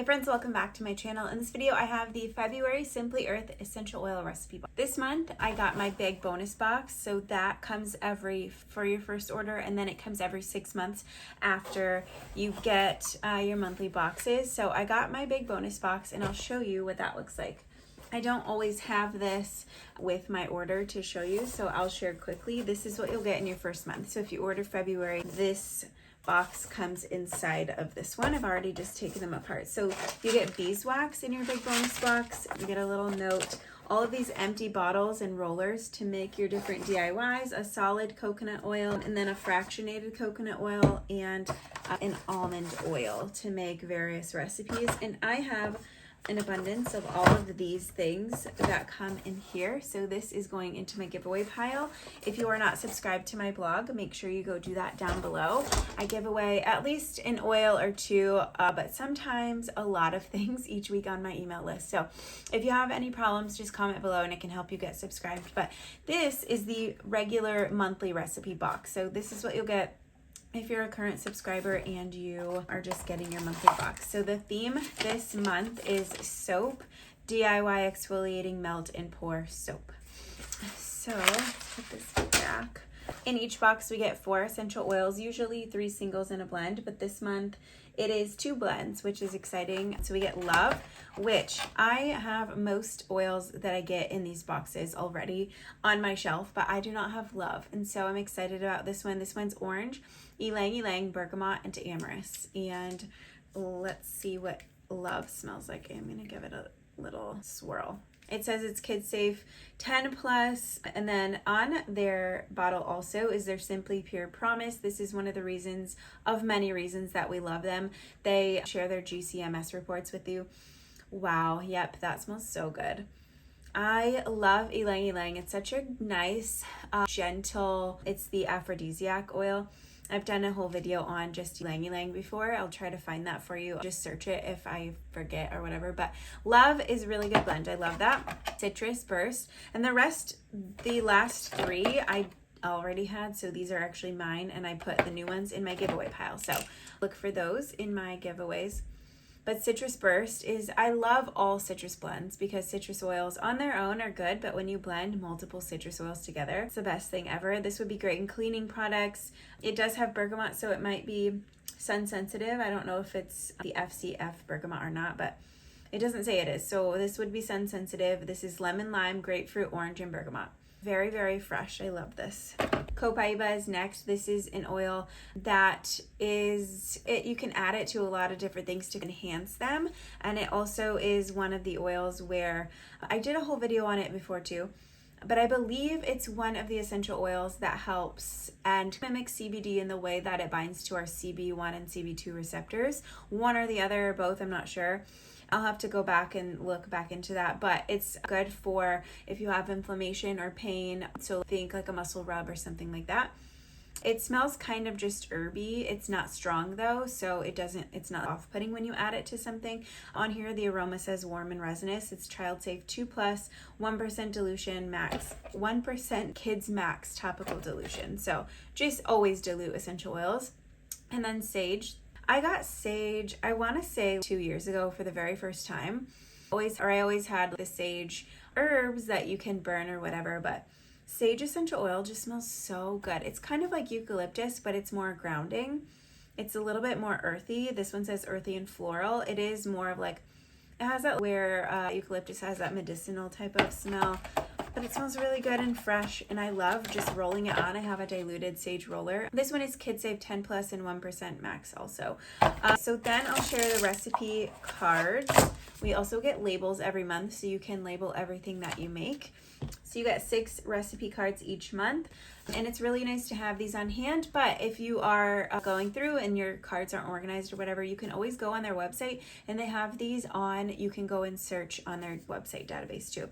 Hi friends, welcome back to my channel. In this video I have the February Simply Earth Essential Oil Recipe Box. This month I got my big bonus box, so that comes for your first order, and then it comes every 6 months after you get your monthly boxes. So I got my big bonus box and I'll show you what that looks like. I don't always have this with my order to show you, so I'll share quickly. This is what you'll get in your first month. So if you order February, this box comes inside of this one. I've already just taken them apart. So you get beeswax in your big bonus box. You get a little note, all of these empty bottles and rollers to make your different DIYs, a solid coconut oil, and then a fractionated coconut oil, and an almond oil to make various recipes. And I have an abundance of all of these things that come in here. So this is going into my giveaway pile. If you are not subscribed to my blog, make sure you go do that down below. I give away at least an oil or two, but sometimes a lot of things each week on my email list. So if you have any problems, just comment below and it can help you get subscribed. But this is the regular monthly recipe box. So this is what you'll get if you're a current subscriber and you are just getting your monthly box. So the theme this month is soap, DIY exfoliating melt and pour soap. So let's put this back. In each box we get 4 essential oils, usually 3 singles and a blend, but this month it is 2 blends, which is exciting. So we get Love, which I have most oils that I get in these boxes already on my shelf, but I do not have Love. And so I'm excited about this one. This one's orange, ylang ylang, bergamot, and amyris. And let's see what Love smells like. I'm gonna give it a little swirl. It says it's kid safe, 10 plus, and then on their bottle also is their Simply Pure Promise. This is one of the reasons, of many reasons, that we love them. They share their GCMS reports with you. Wow, yep, that smells so good. I love ylang ylang. It's such a nice, gentle, it's the aphrodisiac oil. I've done a whole video on just ylang ylang before. I'll try to find that for you. Just search it if I forget or whatever. But Love is a really good blend. I love that. Citrus Burst. And the rest, the last 3, I already had. So these are actually mine. And I put the new ones in my giveaway pile. So look for those in my giveaways. But Citrus Burst is, I love all citrus blends because citrus oils on their own are good, but when you blend multiple citrus oils together, it's the best thing ever. This would be great in cleaning products. It does have bergamot, so it might be sun sensitive. I don't know if it's the FCF bergamot or not, but it doesn't say it is. So this would be sun sensitive. This is lemon, lime, grapefruit, orange, and bergamot. Very, very fresh. I love this. Copaiba is next. This is an oil that you can add it to a lot of different things to enhance them. And it also is one of the oils where I did a whole video on it before too, but I believe it's one of the essential oils that helps and mimics CBD in the way that it binds to our CB1 and CB2 receptors. One or the other, or both, I'm not sure. I'll have to go back and look back into that, but it's good for if you have inflammation or pain. So think like a muscle rub or something like that. It smells kind of just herby. It's not strong though, so it's not off-putting when you add it to something. On here, the aroma says warm and resinous. It's child safe 2 plus, 1% dilution max, 1% kids max topical dilution. So just always dilute essential oils. And then sage. I got sage, I want to say 2 years ago for the very first time. I always had the sage herbs that you can burn or whatever, but sage essential oil just smells so good. It's kind of like eucalyptus, but it's more grounding. It's a little bit more earthy. This one says earthy and floral. It is more of like, it has that where eucalyptus has that medicinal type of smell, but it smells really good and fresh, and I love just rolling it on. I have a diluted sage roller. This one is kid safe 10 plus and 1% max also. So then I'll share the recipe cards. We also get labels every month, so you can label everything that you make. So you get 6 recipe cards each month, and it's really nice to have these on hand. But if you are going through and your cards aren't organized or whatever, you can always go on their website and they have these on. You can go and search on their website database too.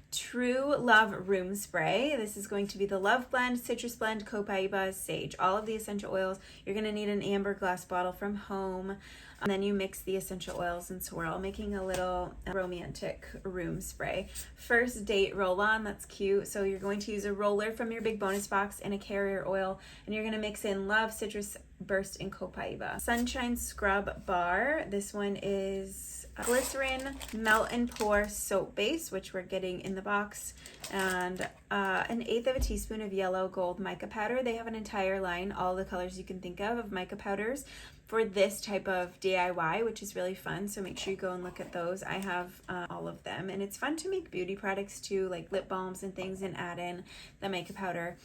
True Love Room Spray. This is going to be the Love Blend, Citrus Blend, Copaiba, Sage. All of the essential oils. You're going to need an amber glass bottle from home. And then you mix the essential oils and swirl, making a little romantic room spray. First date roll-on, that's cute. So you're going to use a roller from your big bonus box and a carrier oil, and you're going to mix in Love, Citrus Burst in Copaiba. Sunshine Scrub Bar. This one is glycerin, melt and pour soap base, which we're getting in the box, and 1/8 of a teaspoon of yellow gold mica powder. They have an entire line, all the colors you can think of mica powders for this type of DIY, which is really fun. So make sure you go and look at those. I have all of them, and it's fun to make beauty products too, like lip balms and things, and add in the mica powder.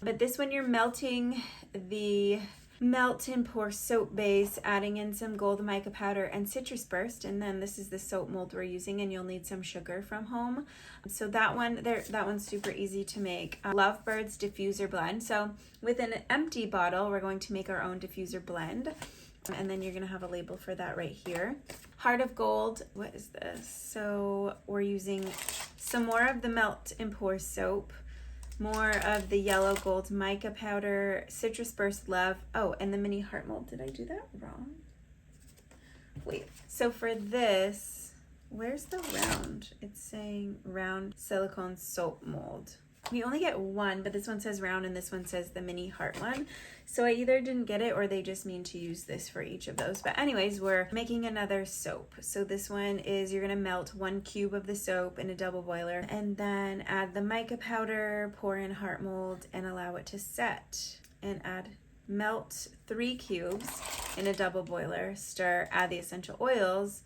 But this one, you're melting the melt and pour soap base, adding in some gold mica powder and citrus burst, and then this is the soap mold we're using, and you'll need some sugar from home. So that one's super easy to make. Lovebird's diffuser blend. So with an empty bottle, we're going to make our own diffuser blend, and then you're gonna have a label for that right here. Heart of Gold. What is this? So we're using some more of the melt and pour soap, more of the yellow gold mica powder, citrus burst love. Oh, and the mini heart mold. Did I do that wrong? Wait, so for this, where's the round? It's saying round silicone soap mold. We only get one, but this one says round and this one says the mini heart one. So I either didn't get it or they just mean to use this for each of those. But anyways, we're making another soap. So this one is, you're gonna melt 1 cube of the soap in a double boiler, and then add the mica powder, pour in heart mold, and allow it to set. And melt 3 cubes in a double boiler, stir, add the essential oils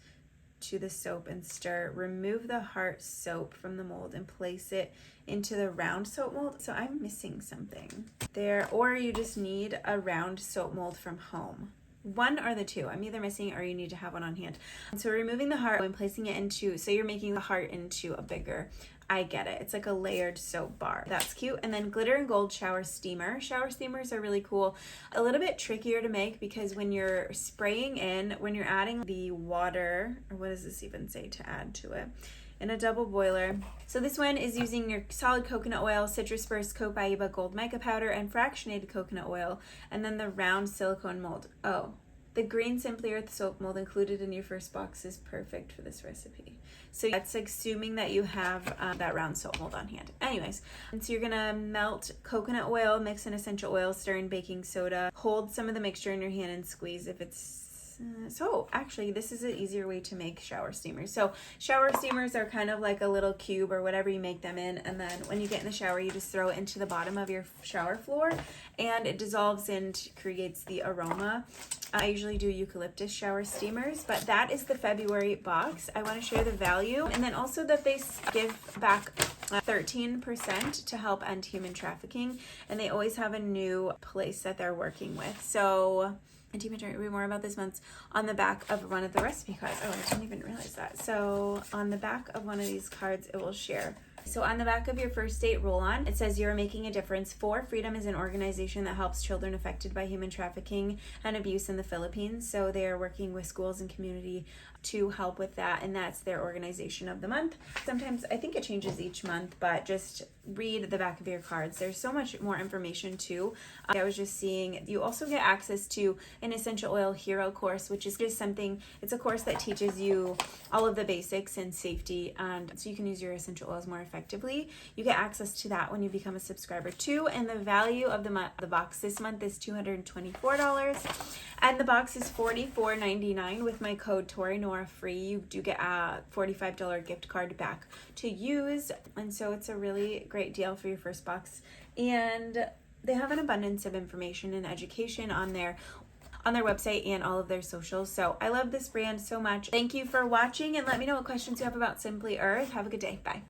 to the soap and stir. Remove the heart soap from the mold and place it into the round soap mold. So I'm missing something there, or you just need a round soap mold from home. One or the two. I'm either missing it or you need to have one on hand. So removing the heart and placing it into, so you're making the heart into a bigger, I get it. It's like a layered soap bar. That's cute. And then glitter and gold shower steamer. Shower steamers are really cool. A little bit trickier to make because when you're spraying in, when you're adding the water, or what does this even say to add to it? In a double boiler. So this one is using your solid coconut oil, citrus burst, copaiba, gold mica powder, and fractionated coconut oil, and then the round silicone mold. Oh, the green Simply Earth soap mold included in your first box is perfect for this recipe. So that's assuming that you have that round soap mold on hand. Anyways, and so you're gonna melt coconut oil, mix in essential oil, stir in baking soda, hold some of the mixture in your hand and squeeze if it's so actually this is an easier way to make shower steamers. So shower steamers are kind of like a little cube or whatever you make them in, and then when you get in the shower you just throw it into the bottom of your shower floor and it dissolves and creates the aroma. I usually do eucalyptus shower steamers, but that is the February box. I want to share the value, and then also that they give back 13% to help end human trafficking, and they always have a new place that they're working with. So read more about this month on the back of one of the recipe cards. Oh, I didn't even realize that. So on the back of one of these cards, it will share. So on the back of your first date roll-on, it says you're making a difference. For Freedom is an organization that helps children affected by human trafficking and abuse in the Philippines. So they are working with schools and community to help with that, and that's their organization of the month. Sometimes I think it changes each month, but just read the back of your cards. There's so much more information too. I was just seeing you also get access to an essential oil hero course, which is just something, it's a course that teaches you all of the basics and safety, and so you can use your essential oils more effectively. You get access to that when you become a subscriber too, and the value of the box this month is $224, and the box is $44.99. With my code TOREYNOORAFREE, you do get a $45 gift card back to use, and so it's a really great deal for your first box. And they have an abundance of information and education on their website and all of their socials. So I love this brand so much. Thank you for watching, and let me know what questions you have about Simply Earth. Have a good day. Bye.